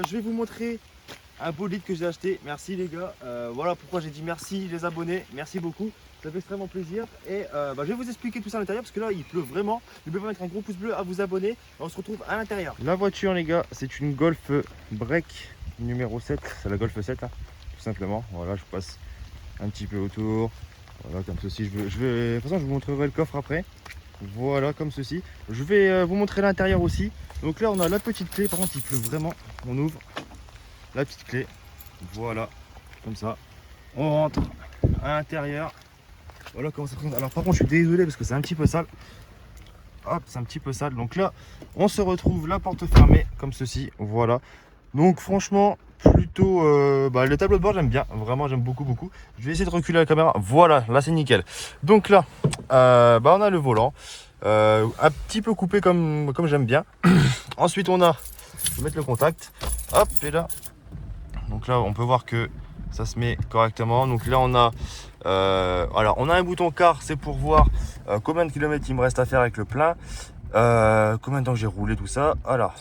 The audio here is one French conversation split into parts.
je vais vous montrer un bolide que j'ai acheté. Merci les gars. Voilà pourquoi j'ai dit merci les abonnés. Merci beaucoup. Ça fait extrêmement plaisir. Et je vais vous expliquer tout ça à l'intérieur parce que là il pleut vraiment. N'oubliez pas de mettre un gros pouce bleu, à vous abonner. On se retrouve à l'intérieur. La voiture les gars, c'est une Golf Break numéro 7. C'est la Golf 7 hein, tout simplement. Voilà, je passe un petit peu autour. Voilà, comme ceci. De toute façon, je vous montrerai le coffre après. Voilà, comme ceci. Je vais vous montrer l'intérieur aussi. Donc là, on a la petite clé. Par contre, il pleut vraiment. On ouvre la petite clé. Voilà, comme ça. On rentre à l'intérieur. Voilà comment ça présente. Alors par contre, je suis désolé parce que c'est un petit peu sale. Hop, c'est un petit peu sale. Donc là, on se retrouve la porte fermée, comme ceci. Voilà. Donc franchement, plutôt le tableau de bord j'aime bien, vraiment j'aime beaucoup. Je vais essayer de reculer la caméra. Voilà, là c'est nickel. Donc là on a le volant un petit peu coupé comme j'aime bien. Ensuite on a, je vais mettre le contact, hop, et là donc là on peut voir que ça se met correctement. Donc là on a alors on a un bouton car, c'est pour voir combien de kilomètres il me reste à faire avec le plein, combien de temps j'ai roulé, tout ça. Alors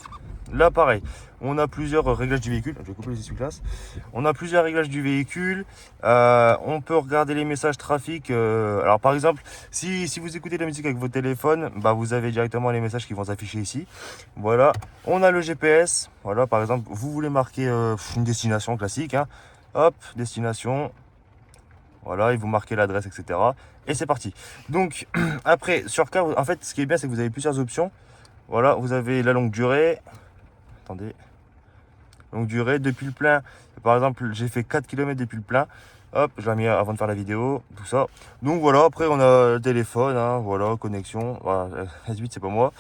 là pareil, on a plusieurs réglages du véhicule. Je vais couper les essuie-glaces. On a plusieurs réglages du véhicule. On peut regarder les messages trafic. Alors par exemple, si vous écoutez de la musique avec votre téléphone, vous avez directement les messages qui vont s'afficher ici. Voilà. On a le GPS. Voilà, par exemple, vous voulez marquer une destination classique. Hein. Hop, destination. Voilà, et vous marquez l'adresse, etc. Et c'est parti. Donc après, sur car, en fait, ce qui est bien, c'est que vous avez plusieurs options. Voilà, vous avez la longue durée. Attendez. Longue durée, depuis le plein. Par exemple, j'ai fait 4 km depuis le plein. Hop, je l'ai mis avant de faire la vidéo, tout ça. Donc voilà, après on a le téléphone, hein, voilà, connexion. Voilà, S8 c'est pas moi.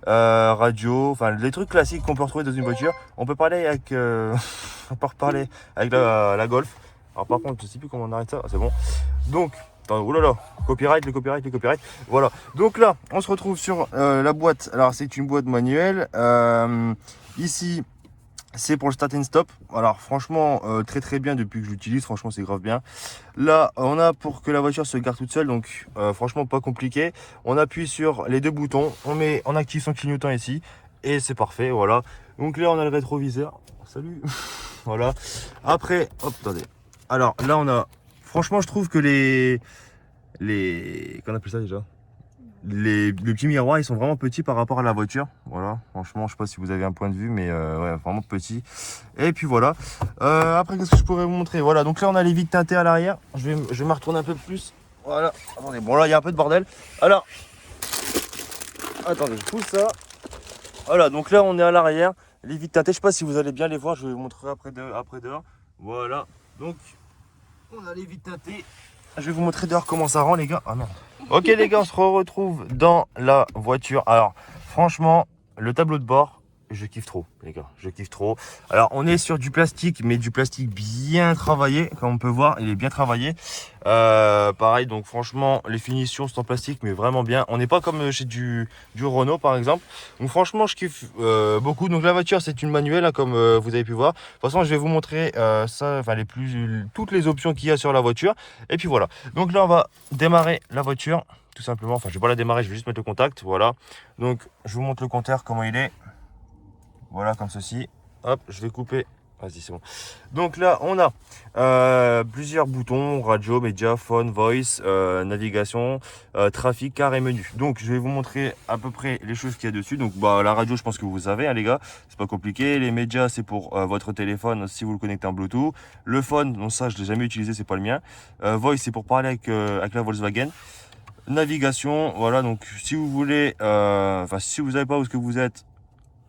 Radio, enfin les trucs classiques qu'on peut retrouver dans une voiture. On peut parler avec, on peut reparler avec la Golf. Alors par contre, je sais plus comment on arrête ça. Ah, c'est bon. Donc, attends, oh là là, copyright, les copyright. Voilà. Donc là, on se retrouve sur la boîte. Alors c'est une boîte manuelle. Ici, c'est pour le start and stop. Alors franchement très bien depuis que j'utilise, franchement c'est grave bien. Là on a pour que la voiture se gare toute seule, donc franchement pas compliqué. On appuie sur les deux boutons, on active son clignotant ici et c'est parfait. Voilà, donc là on a le rétroviseur. Salut. Voilà, après hop, attendez. Alors là on a, franchement je trouve que qu'on appelle ça déjà, les petits miroirs ils sont vraiment petits par rapport à la voiture. Voilà, franchement je sais pas si vous avez un point de vue, mais ouais, vraiment petit. Et puis voilà, après qu'est-ce que je pourrais vous montrer? Voilà, donc là on a les vitres teintées à l'arrière. Je vais me retourner un peu plus. Voilà, attendez, bon là il y a un peu de bordel. Alors attendez, je pousse ça. Voilà, donc là on est à l'arrière, les vitres teintées, je sais pas si vous allez bien les voir, je vais vous montrer après dehors. Voilà, donc on a les vitres teintées. Je vais vous montrer dehors comment ça rend les gars. Ah merde. Ok les gars, on se retrouve dans la voiture. Alors franchement, le tableau de bord, je kiffe trop les gars, je kiffe trop. Alors on est sur du plastique, mais du plastique bien travaillé, comme on peut voir, il est bien travaillé. Pareil, donc franchement les finitions sont en plastique, mais vraiment bien. On n'est pas comme chez du Renault par exemple. Donc franchement je kiffe beaucoup. Donc la voiture c'est une manuelle hein, comme vous avez pu voir. De toute façon je vais vous montrer ça, enfin toutes les options qu'il y a sur la voiture. Et puis voilà, donc là on va démarrer la voiture tout simplement. Enfin je vais pas la démarrer, je vais juste mettre le contact. Voilà, donc je vous montre le compteur comment il est. Voilà, comme ceci. Hop, je vais couper. Vas-y, c'est bon. Donc là, on a plusieurs boutons, radio, média, phone, voice, navigation, trafic, car et menu. Donc, je vais vous montrer à peu près les choses qu'il y a dessus. Donc, la radio, je pense que vous savez, hein, les gars. C'est pas compliqué. Les médias, c'est pour votre téléphone si vous le connectez en Bluetooth. Le phone, donc ça, je l'ai jamais utilisé, c'est pas le mien. Voice, c'est pour parler avec la Volkswagen. Navigation, voilà. Donc, si vous voulez, si vous savez pas où est-ce que vous êtes,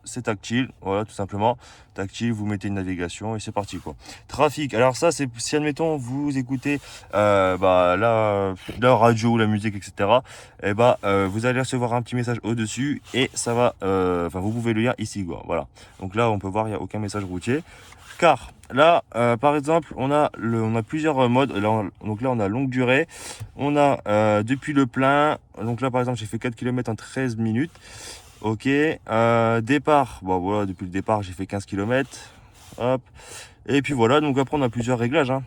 c'est tactile, voilà, tout simplement tactile, vous mettez une navigation et c'est parti quoi. Trafic, alors ça c'est si admettons vous écoutez la radio, la musique, etc. et vous allez recevoir un petit message au dessus et ça va vous pouvez le lire ici quoi. Voilà, donc là on peut voir il n'y a aucun message routier. Car là par exemple on a plusieurs modes. Donc là on a longue durée, on a depuis le plein. Donc là par exemple j'ai fait 4 km en 13 minutes. Ok, départ, voilà, depuis le départ j'ai fait 15 km, hop, et puis voilà, donc après on a plusieurs réglages, hein.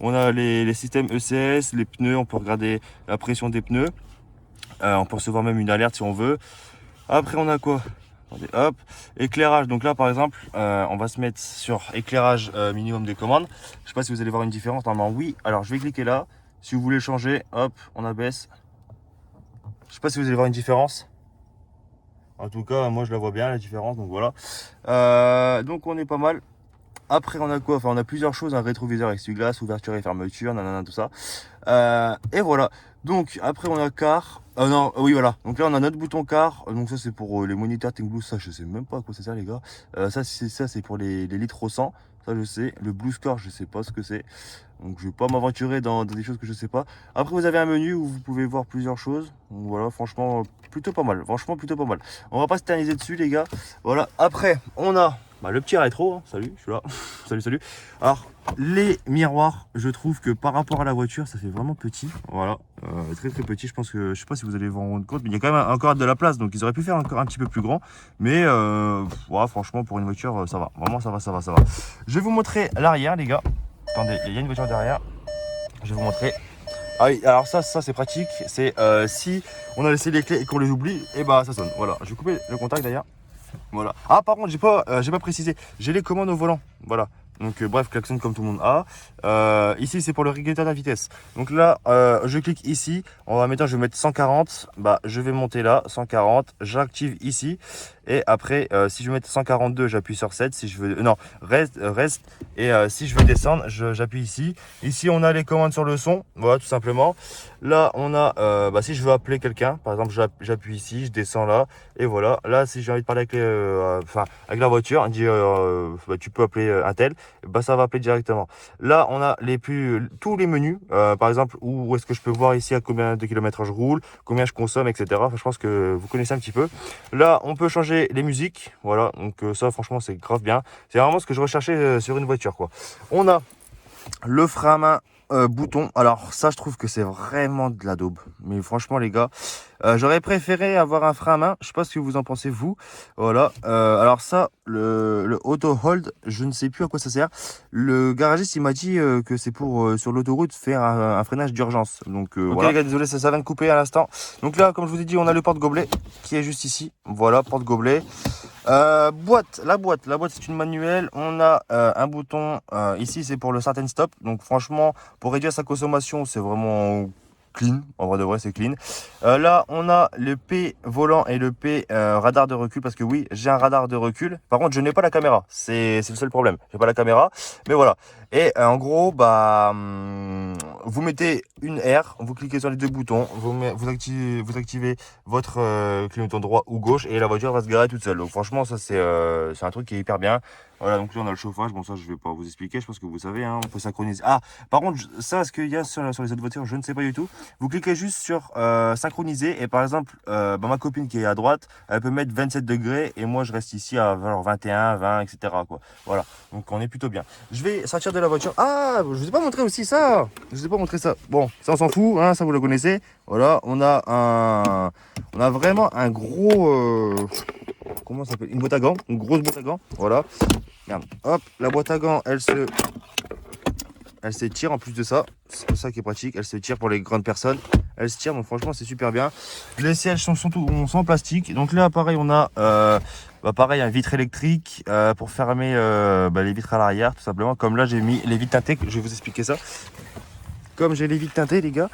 On a les systèmes ECS, les pneus, on peut regarder la pression des pneus, on peut recevoir même une alerte si on veut. Après on a quoi? Attendez, hop, éclairage. Donc là, par exemple, on va se mettre sur éclairage minimum des commandes. Je sais pas si vous allez voir une différence. Normalement, oui. Alors, je vais cliquer là. Si vous voulez changer, hop, on abaisse. Je sais pas si vous allez voir une différence. En tout cas, moi, je la vois bien, la différence. Donc voilà. Donc, on est pas mal. Après, on a quoi? Enfin, on a plusieurs choses. Un rétroviseur essuie-glace, ouverture et fermeture, nanana, tout ça. Et voilà. Donc, après, on a car. Non, oui, voilà. Donc là, on a notre bouton car. Donc, ça, c'est pour les moniteurs ThinkBlue. Ça, je sais même pas à quoi ça sert, les gars. Ça, c'est pour les litres au 100. Ça, je sais. Le Blue Score, je sais pas ce que c'est. Donc, je vais pas m'aventurer dans des choses que je sais pas. Après, vous avez un menu où vous pouvez voir plusieurs choses. Donc, voilà, franchement, plutôt pas mal. Franchement, plutôt pas mal. On va pas s'éterniser dessus, les gars. Voilà. Après, on a le petit rétro. Hein. Salut, je suis là. Salut, salut. Alors, les miroirs, je trouve que par rapport à la voiture, ça fait vraiment petit. Voilà, très très petit. Je pense que, je sais pas si vous allez vous en rendre compte, mais il y a quand même encore de la place. Donc, ils auraient pu faire encore un petit peu plus grand. Mais, ouais, franchement, pour une voiture, ça va. Vraiment, ça va, ça va, ça va. Je vais vous montrer l'arrière, les gars. Attendez, il y a une voiture derrière. Je vais vous montrer. Ah oui, alors ça c'est pratique. C'est si on a laissé les clés et qu'on les oublie, et bah ça sonne. Voilà, je vais couper le contact d'ailleurs. Voilà. Ah, par contre, j'ai pas précisé. J'ai les commandes au volant. Voilà. Donc, bref, klaxon comme tout le monde a. Ici, c'est pour le régulateur de la vitesse. Donc là, je clique ici. On va mettre, je vais mettre 140. Bah, je vais monter là, 140. J'active ici. Et après, si je veux mettre 142, j'appuie sur 7. Si je veux, non, reste. Et si je veux descendre, j'appuie ici. Ici, on a les commandes sur le son. Voilà, tout simplement. Là, on a, bah, si je veux appeler quelqu'un, par exemple, j'appuie ici, je descends là. Et voilà. Là, si j'ai envie de parler avec, avec la voiture, on dit, bah, tu peux appeler un tel. Bah, ça va appeler directement. Là, on a tous les menus. Par exemple, où est-ce que je peux voir ici à combien de kilomètres je roule, combien je consomme, etc. Enfin, je pense que vous connaissez un petit peu. Là, on peut changer les musiques. Voilà. Donc ça, franchement, c'est grave bien. C'est vraiment ce que je recherchais sur une voiture, quoi. On a le frein à main bouton. Alors ça, je trouve que c'est vraiment de la daube. Mais franchement, les gars, j'aurais préféré avoir un frein à main. Je sais pas ce que vous en pensez, vous. Voilà. Alors ça, le auto hold, je ne sais plus à quoi ça sert. Le garagiste, il m'a dit que c'est pour sur l'autoroute faire un freinage d'urgence. Donc ok, voilà. Les gars, désolé, ça vient de couper à l'instant. Donc là, comme je vous ai dit, on a le porte-gobelet qui est juste ici. Voilà, porte-gobelet. La boîte c'est une manuelle. On a un bouton ici, c'est pour le start and stop. Donc franchement, pour réduire sa consommation, c'est vraiment clean. En vrai de vrai, c'est clean. Là, on a le P volant et le P radar de recul, parce que oui, j'ai un radar de recul. Par contre, je n'ai pas la caméra. C'est le seul problème. J'ai pas la caméra, mais voilà. Et en gros, bah, vous mettez une R, vous cliquez sur les deux boutons, vous activez votre clignotant droit ou gauche, et la voiture va se garer toute seule. Donc franchement, ça c'est un truc qui est hyper bien. Voilà, donc là on a le chauffage. Bon, ça je vais pas vous expliquer, je pense que vous savez, hein, on peut synchroniser. Ah, par contre, ça, ce qu'il y a sur les autres voitures, je ne sais pas du tout. Vous cliquez juste sur synchroniser, et par exemple, bah, ma copine qui est à droite, elle peut mettre 27 degrés, et moi je reste ici à genre 21, 20, etc. quoi. Voilà, donc on est plutôt bien. Je vais sortir de la voiture. Ah, je vous ai pas montré aussi ça. Je vous ai pas montré ça. Bon, ça on s'en fout, hein, ça vous le connaissez. Voilà, on a vraiment un gros, comment ça s'appelle, une boîte à gants, une grosse boîte à gants. Voilà. Regarde, hop, la boîte à gants, elle s'étire en plus de ça. C'est ça qui est pratique. Elle se tire pour les grandes personnes. Elle se tire, donc franchement, c'est super bien. Les sièges sont en plastique. Donc là, pareil, on a pareil, un vitre électrique pour fermer les vitres à l'arrière, tout simplement. Comme là, j'ai mis les vitres teintées. Je vais vous expliquer ça. Comme j'ai les vitres teintées, les gars,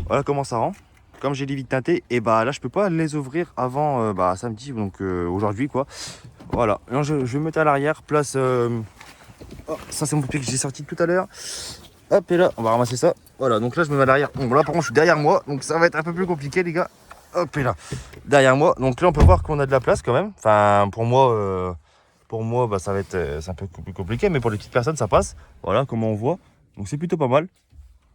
voilà comment ça rend. Comme j'ai les vitres teintées, et bah là, je peux pas les ouvrir avant samedi, donc aujourd'hui, quoi. Voilà. Alors, je vais me mettre à l'arrière, place. Oh, ça c'est mon papier que j'ai sorti tout à l'heure. Hop, et là, on va ramasser ça. Voilà, donc là je me mets à l'arrière. Bon, là par contre je suis derrière moi, donc ça va être un peu plus compliqué, les gars. Hop, et là, derrière moi. Donc là on peut voir qu'on a de la place quand même. Enfin, pour moi, bah, ça va être c'est un peu plus compliqué, mais pour les petites personnes ça passe. Voilà comment on voit. Donc c'est plutôt pas mal.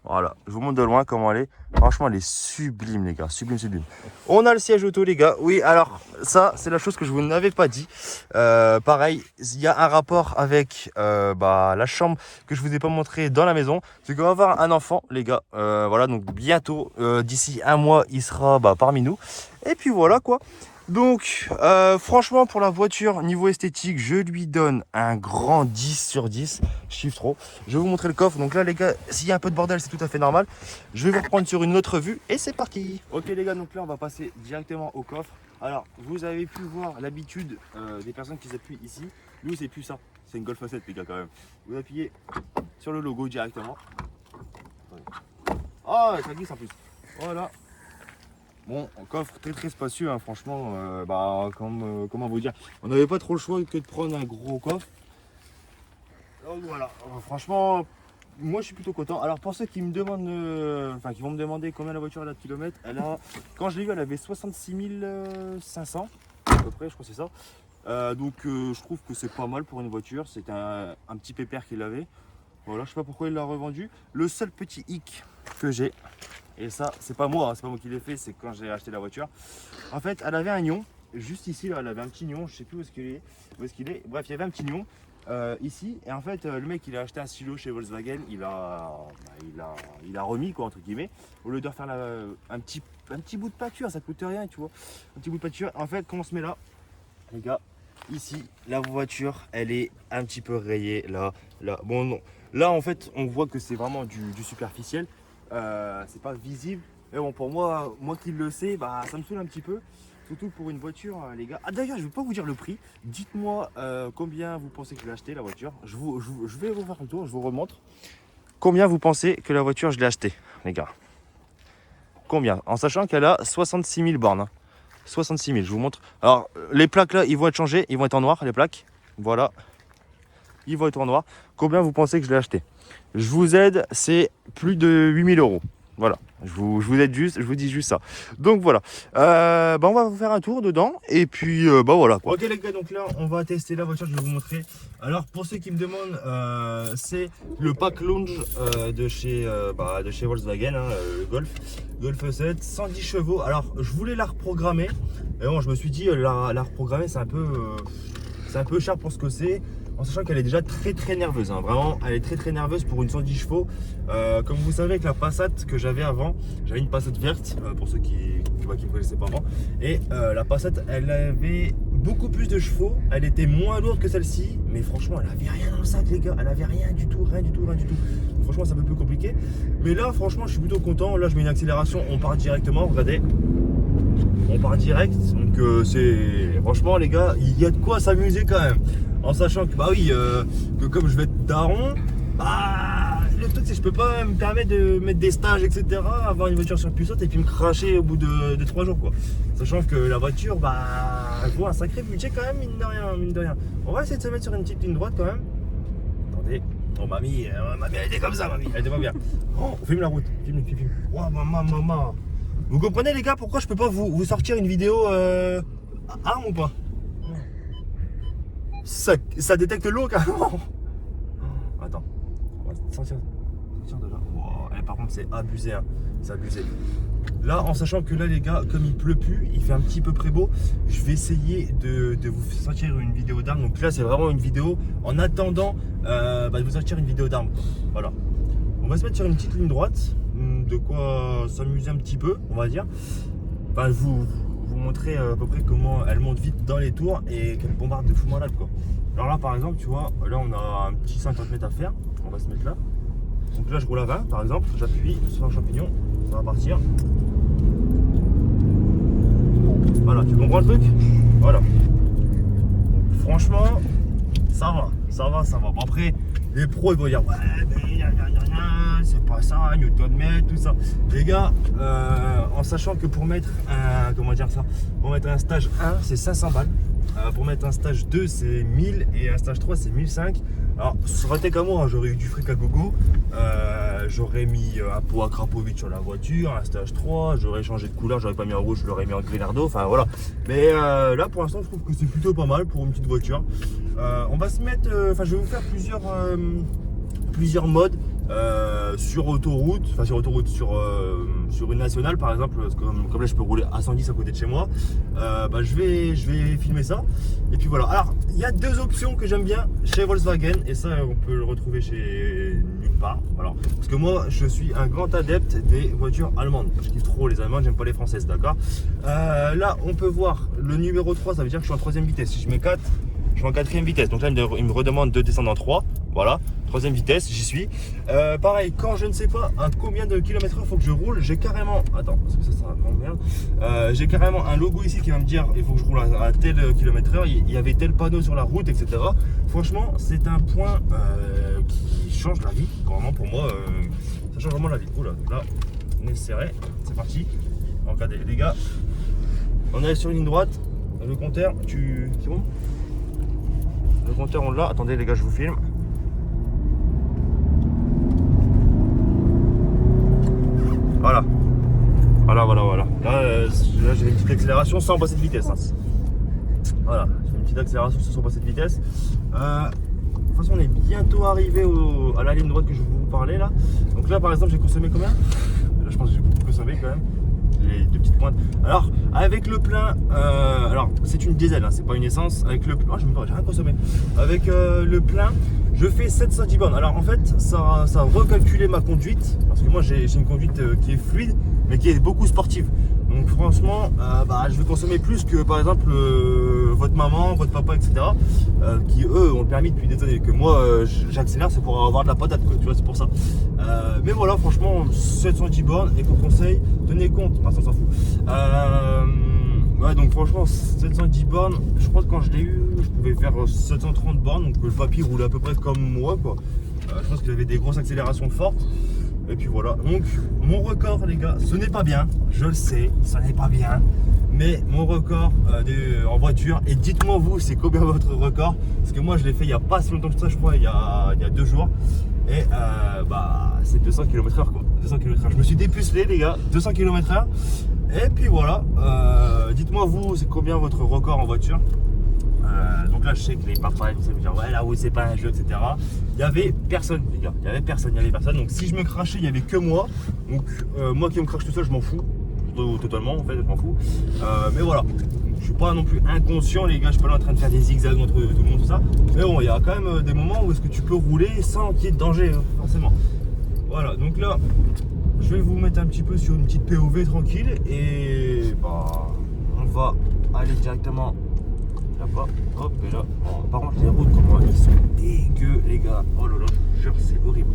Voilà, je vous montre de loin comment elle est. Franchement, elle est sublime, les gars. Sublime, sublime. On a le siège auto, les gars. Oui, alors, ça, c'est la chose que je vous n'avais pas dit. Pareil, il y a un rapport avec la chambre que je vous ai pas montré dans la maison. C'est qu'on va avoir un enfant, les gars. Voilà, donc bientôt, d'ici un mois, il sera parmi nous. Et puis voilà, quoi. Donc, franchement, pour la voiture, niveau esthétique, je lui donne un grand 10 sur 10. Je kiffe trop. Je vais vous montrer le coffre. Donc là, les gars, s'il y a un peu de bordel, c'est tout à fait normal. Je vais vous reprendre sur une autre vue et c'est parti. Ok, les gars, donc là, on va passer directement au coffre. Alors, vous avez pu voir l'habitude des personnes qui s'appuient ici. Nous, c'est plus ça. C'est une Golf 7, les gars, quand même. Vous appuyez sur le logo directement. Ah, ça glisse en plus. Voilà. Bon, un coffre très très spacieux, hein, franchement. Comment vous dire, on n'avait pas trop le choix que de prendre un gros coffre. Donc voilà, franchement, moi je suis plutôt content. Alors pour ceux qui me demandent, qui vont me demander combien la voiture elle a de kilomètres, quand je l'ai vue, elle avait 66 500 à peu près, je crois que c'est ça. Je trouve que c'est pas mal pour une voiture. C'est un petit pépère qu'il avait. Voilà, je sais pas pourquoi il l'a revendu. Le seul petit hic que j'ai, et ça c'est pas moi, hein, c'est pas moi qui l'ai fait, c'est quand j'ai acheté la voiture. En fait, elle avait un nion, juste ici là, elle avait un petit nion, je sais plus où est-ce qu'il est. Bref, il y avait un petit nion. Ici, et en fait le mec il a acheté un stylo chez Volkswagen, il a remis quoi entre guillemets, au lieu de refaire un petit bout de peinture, ça coûte rien, tu vois, un petit bout de peinture. En fait, quand on se met là, les gars, ici la voiture elle est un petit peu rayée là, bon non, là en fait on voit que c'est vraiment du superficiel, c'est pas visible, mais bon pour moi qui le sais, bah ça me saoule un petit peu. Surtout pour une voiture, les gars. Ah d'ailleurs, je ne vais pas vous dire le prix. Dites-moi combien vous pensez que je l'ai acheté la voiture. Je vais vous faire un tour, je vous remontre. Combien vous pensez que la voiture je l'ai achetée, les gars? Combien? En sachant qu'elle a 66 000 bornes. Hein. 66 000, je vous montre. Alors, les plaques là, ils vont être changés. Ils vont être en noir, les plaques. Voilà. Ils vont être en noir. Combien vous pensez que je l'ai acheté? Je vous aide, c'est plus de 8 000 euros. Voilà, je vous aide juste, je vous dis juste ça. Donc voilà, on va vous faire un tour dedans et puis voilà quoi. Ok les gars, donc là on va tester la voiture, je vais vous montrer. Alors pour ceux qui me demandent, c'est le pack lounge de chez Volkswagen, hein, le Golf 7, 110 chevaux. Alors je voulais la reprogrammer, mais bon je me suis dit la reprogrammer c'est un peu cher pour ce que c'est. En sachant qu'elle est déjà très très nerveuse, hein. Vraiment elle est très très nerveuse pour une 110 chevaux. Comme vous savez, avec la Passat que j'avais avant, j'avais une Passat verte, pour ceux qui me connaissaient pas avant. Et la Passat elle avait beaucoup plus de chevaux, elle était moins lourde que celle-ci, mais franchement elle avait rien dans le sac les gars, elle avait rien du tout. Franchement c'est un peu plus compliqué, mais là franchement je suis plutôt content. Là je mets une accélération, on part directement, regardez. On part direct, donc franchement les gars, il y a de quoi s'amuser quand même. En sachant que que comme je vais être daron, le truc c'est que je peux pas me permettre de mettre des stages etc, avoir une voiture surpuissante et puis me cracher au bout de 3 jours quoi. Sachant que la voiture elle vaut un sacré budget quand même, mine de rien. On va essayer de se mettre sur une petite ligne droite quand même. Attendez, oh mamie elle était comme ça, mamie, elle était pas bien. Oh, filme la route, filme. Oh maman. Vous comprenez les gars pourquoi je peux pas vous sortir une vidéo arme ou pas? Ça détecte l'eau carrément. Attends, on va sortir déjà. Wow, par contre c'est abusé, hein. C'est abusé. Là en sachant que là les gars, comme il pleut plus, il fait un petit peu très beau, je vais essayer de vous sortir une vidéo d'arme. Donc là c'est vraiment une vidéo en attendant de vous sortir une vidéo d'arme. Voilà. On va se mettre sur une petite ligne droite, de quoi s'amuser un petit peu, on va dire. Enfin, vous montrer à peu près comment elle monte vite dans les tours et qu'elle bombarde de fou malade quoi. Alors là par exemple, tu vois, là on a un petit 50 mètres à faire, on va se mettre là. Donc là je roule à 20 par exemple, j'appuie sur un champignon, ça va partir. Voilà, tu comprends le truc? Voilà. Donc, franchement, ça va. Bon après, les pros ils vont dire ouais mais c'est pas ça, Newton-mètre, tout ça. Les gars, en sachant que pour mettre un stage 1 c'est 500 balles, pour mettre un stage 2 c'est 1000 et un stage 3 c'est 1005. Alors ça aurait été comme moi, hein, j'aurais eu du fric à gogo, j'aurais mis un pot à Krapovic sur la voiture, un stage 3, j'aurais changé de couleur, j'aurais pas mis en rouge, je l'aurais mis en Grinardo, enfin voilà. Mais là pour l'instant je trouve que c'est plutôt pas mal pour une petite voiture. On va se mettre, je vais vous faire plusieurs modes sur autoroute, sur une nationale par exemple, parce que comme là je peux rouler à 110 à côté de chez moi. Je vais filmer ça et puis voilà. Alors il y a deux options que j'aime bien chez Volkswagen et ça on peut le retrouver chez nulle part, voilà. Parce que moi je suis un grand adepte des voitures allemandes, je kiffe trop les allemandes, j'aime pas les françaises, d'accord. Là on peut voir le numéro 3, ça veut dire que je suis en 3ème vitesse. Si je mets 4, je suis en 4ème vitesse, donc là il me redemande de descendre en 3. Voilà, troisième vitesse, j'y suis. Pareil, quand je ne sais pas à combien de kilomètres heure il faut que je roule, j'ai carrément... Attends, parce que ça m'emmerde. J'ai carrément un logo ici qui va me dire il faut que je roule à tel kilomètre heure, il y avait tel panneau sur la route, etc. Franchement, c'est un point qui change la vie. Vraiment, pour moi, ça change vraiment la vie. Oula, là, on est serré. C'est parti. Regardez, les gars, on est sur une ligne droite. Le compteur, c'est bon? Le compteur, on l'a. Attendez, les gars, je vous filme. Voilà. Voilà. Là, j'ai une petite accélération sans passer de vitesse. Hein. Voilà, j'ai une petite accélération sans passer de vitesse. De toute façon, on est bientôt arrivé à la ligne droite que je vous parlais là. Donc là, par exemple, j'ai consommé combien? Là, je pense que j'ai beaucoup consommé quand même. Les deux petites pointes. Alors, avec le plein, alors c'est une diesel, hein, c'est pas une essence. Avec le plein, j'ai rien consommé. Avec le plein, je fais 710 bornes. Alors en fait, ça a recalculé ma conduite parce que moi j'ai une conduite qui est fluide, mais qui est beaucoup sportive. Donc franchement, je vais consommer plus que par exemple votre maman, votre papa, etc. Qui eux ont le permis depuis des années. Que moi, j'accélère, c'est pour avoir de la patate, quoi. Tu vois, c'est pour ça. Mais voilà, franchement, 710 bornes. Et comme conseil, tenez compte. Enfin, ça s'en fout. Ouais, donc franchement, 710 bornes. Je crois que quand je l'ai eu, je pouvais faire 730 bornes. Donc le papy roulait à peu près comme moi, quoi. Je pense qu'il avait des grosses accélérations fortes. Et puis voilà, donc mon record les gars, ce n'est pas bien, je le sais, ce n'est pas bien. Mais mon record en voiture, et dites-moi vous, c'est combien votre record? Parce que moi je l'ai fait il n'y a pas si longtemps que ça, je crois, il y a 2 jours. Et c'est 200 km/h quoi, 200 km/h. Je me suis dépucelé les gars, 200 km/h. Et puis voilà, dites-moi vous, c'est combien votre record en voiture? Donc là je sais que les papas ils me dire ouais là oui c'est pas un jeu, etc. Il y avait personne les gars, il y avait personne. Donc si je me crachais, il y avait que moi. Donc moi qui me crache tout seul, je m'en fous totalement en fait, je m'en fous. Mais voilà, je suis pas non plus inconscient les gars, je suis pas là en train de faire des zigzags entre tout le monde, tout ça. Mais bon, il y a quand même des moments où est-ce que tu peux rouler sans qu'il y ait de danger, forcément. Voilà, donc là je vais vous mettre un petit peu sur une petite POV tranquille. Et on va aller directement là-bas, hop, et là. Bon, par contre, les routes, comment ils sont dégueux, les gars. Oh là là, je jure, c'est horrible.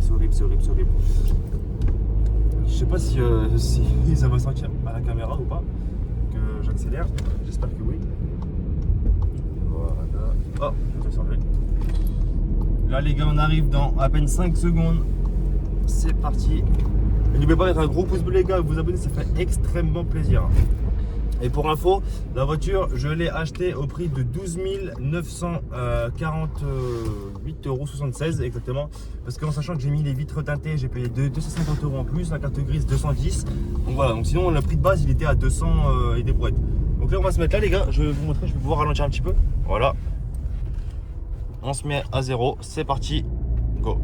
Je sais pas si ça va sentir à la caméra ou pas, que j'accélère. J'espère que oui. Voilà. Oh, je vais changer. Là, les gars, on arrive dans à peine 5 secondes. C'est parti. N'oubliez pas de mettre un gros pouce bleu, les gars, et vous abonner, ça fait extrêmement plaisir. Et pour info, la voiture, je l'ai achetée au prix de 12 948,76 € exactement. Parce qu'en sachant que j'ai mis les vitres teintées, j'ai payé 250 € en plus, la carte grise 210. Donc voilà, donc sinon le prix de base il était à 200 et des brouettes. Donc là on va se mettre là les gars, je vais vous montrer, je vais pouvoir ralentir un petit peu. Voilà. On se met à 0, c'est parti, go.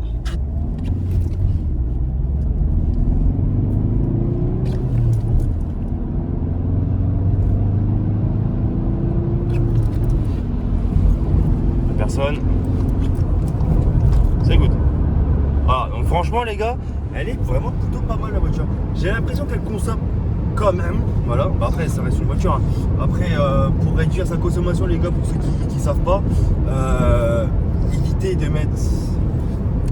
C'est good. Voilà, donc franchement les gars, elle est vraiment plutôt pas mal la voiture. J'ai l'impression qu'elle consomme quand même. Voilà, après ça reste une voiture. Hein. Après pour réduire sa consommation les gars, pour ceux qui savent pas, évitez de mettre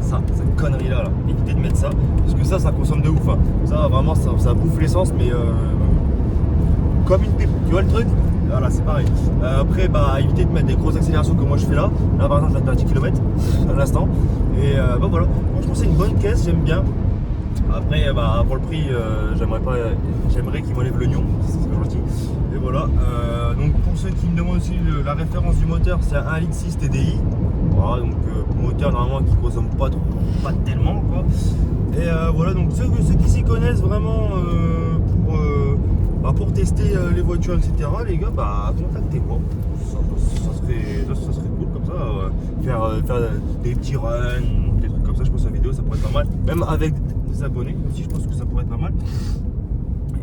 cette connerie là, évitez de mettre ça. Parce que ça consomme de ouf. Hein. Ça vraiment ça bouffe l'essence, mais comme une pipe, tu vois le truc? Voilà, c'est pareil. Après, évitez de mettre des grosses accélérations comme moi je fais là. Là, par exemple, je viens de faire 10 km à l'instant. Et voilà. Franchement, c'est une bonne caisse, j'aime bien. Après, pour le prix, j'aimerais qu'ils m'enlèvent l'oignon. C'est gentil. Et voilà. Donc, pour ceux qui me demandent aussi la référence du moteur, c'est un 1.6 TDI. Voilà, donc moteur normalement qui consomme pas tellement, quoi. Et voilà, donc ceux qui s'y connaissent vraiment pour tester les voitures, etc. les gars, contactez-moi. Ça serait cool comme ça, faire des petits runs, des trucs comme ça. Je pense que la vidéo ça pourrait être pas mal, même avec des abonnés aussi, je pense que ça pourrait être pas mal.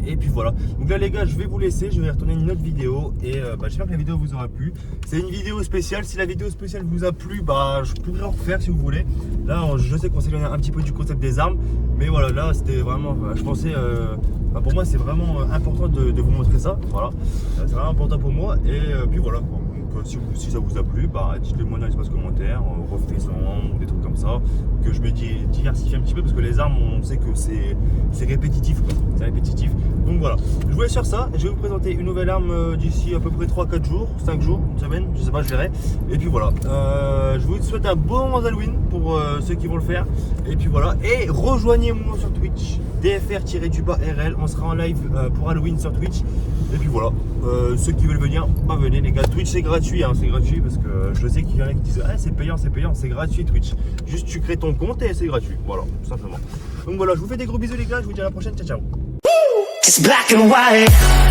Et puis voilà, donc là les gars je vais vous laisser, je vais retourner une autre vidéo. Et j'espère que la vidéo vous aura plu. C'est une vidéo spéciale, si la vidéo spéciale vous a plu, je pourrais en refaire si vous voulez. Là je sais qu'on s'éloigne un petit peu du concept des armes, mais voilà, là c'était vraiment, je pensais, pour moi c'est vraiment important de vous montrer ça. Voilà, c'est vraiment important pour moi. Et puis voilà, donc si ça vous a plu, bah dites-le moi dans l'espace commentaire, refais-en, des trucs comme ça, que je me diversifie un petit peu parce que les armes on sait que c'est répétitif quoi. C'est répétitif. Donc voilà, je vous laisse sur ça, je vais vous présenter une nouvelle arme d'ici à peu près 3-4 jours, 5 jours, une semaine, je sais pas, je verrai. Et puis voilà, je vous souhaite un bon Halloween pour ceux qui vont le faire. Et puis voilà, et rejoignez-moi sur Twitch, DFR-RL, on sera en live pour Halloween sur Twitch. Et puis voilà, ceux qui veulent venir, bah venez les gars, Twitch c'est gratuit, hein, c'est gratuit parce que je sais qu'il y en a qui disent ah c'est payant, c'est gratuit Twitch. Juste tu crées ton compte et c'est gratuit, voilà, tout simplement. Donc voilà, je vous fais des gros bisous les gars, je vous dis à la prochaine, ciao ciao. It's black and white.